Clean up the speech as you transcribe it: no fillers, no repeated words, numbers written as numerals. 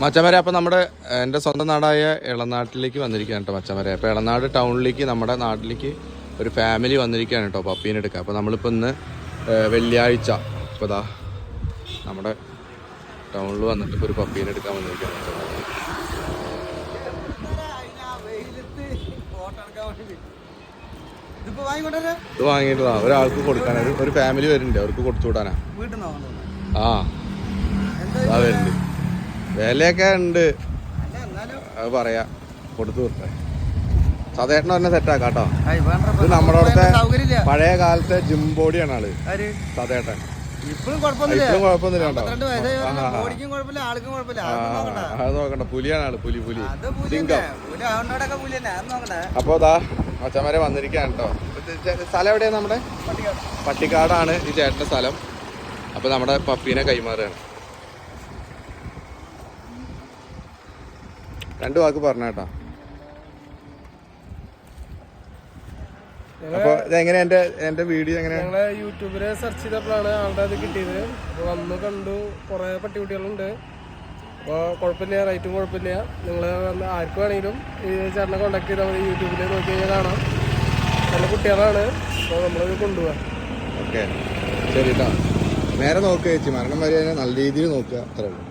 മച്ചമര അപ്പോൾ നമ്മുടെ എൻ്റെ സ്വന്തം നാടായ ഇളനാട്ടിലേക്ക് വന്നിരിക്കുകയാണ് കേട്ടോ മച്ചമര. അപ്പോൾ ഇളനാട് ടൗണിലേക്ക് നമ്മുടെ നാട്ടിലേക്ക് ഒരു ഫാമിലി വന്നിരിക്കുകയാണ് കേട്ടോ പപ്പീനെ എടുക്കുക. അപ്പോൾ നമ്മളിപ്പോൾ ഇന്ന് വെള്ളിയാഴ്ച ഇപ്പോൾ ഇതാ നമ്മുടെ ടൗണിൽ വന്നിട്ട് ഇപ്പോൾ ഒരു പപ്പീനെ എടുക്കാൻ വന്നിരിക്കുകയാണ്. ഇത് വാങ്ങിയിട്ടാ ഒരാൾക്ക് കൊടുക്കാൻ ഒരു ഫാമിലി വരുന്നുണ്ട്, അവർക്ക് കൊടുത്തു വിടാനാ. ആ അതാ വരുന്നുണ്ട്, വിലയൊക്കെ ഉണ്ട്, അത് പറയാ കൊടുത്തു വിട്ടെ. സതേട്ടനെ തന്നെ സെറ്റാക്കാം കേട്ടോ. ഇത് നമ്മുടെ അവിടുത്തെ പഴയ കാലത്തെ ജിം ബോഡിയാണ് ആള് സതേട്ടൻ. ഇപ്പോഴും കുഴപ്പമൊന്നുമില്ല കേട്ടോ. അത് നോക്കണ്ട, പുലിയാണ് ആള്, പുലി സിംഗം. അപ്പൊ ഇതാ മച്ചന്മാരെ വന്നിരിക്കുകയാണ് കേട്ടോ. സ്ഥലം എവിടെയാണ്? നമ്മുടെ പട്ടിക്കാടാണ് ഈ ചേട്ടന്റെ സ്ഥലം. അപ്പൊ നമ്മുടെ പപ്പീനെ കൈമാറുകയാണ്. 2 വാക്ക് പറഞ്ഞ കേട്ടോ. അപ്പൊ ഇതെങ്ങനെ എന്റെ വീഡിയോ എങ്ങനെ? ഞങ്ങള് യൂട്യൂബില് സെർച്ച് ചെയ്തപ്പോഴാണ് ആളുടെ അത് കിട്ടിയത്. അപ്പൊ വന്ന് കണ്ടു, കുറെ പട്ടിക്കുട്ടികളുണ്ട്. അപ്പോൾ കുഴപ്പമില്ല, റേറ്റും കുഴപ്പമില്ല. നിങ്ങൾ ആർക്ക് വേണമെങ്കിലും ഈ ചേട്ടനെ കോണ്ടാക്ട് ചെയ്താൽ മതി. യൂട്യൂബിൽ നോക്കി കഴിഞ്ഞാൽ കാണാം. നല്ല കുട്ടികളാണ്. അപ്പോൾ നമ്മളത് കൊണ്ടുപോകാം. ഓക്കെ ശരി കേട്ടോ. നേരെ നോക്കുക ചേച്ചി, മരണം വരെ നല്ല രീതിയിൽ നോക്കുക, അത്രേ ഉള്ളൂ.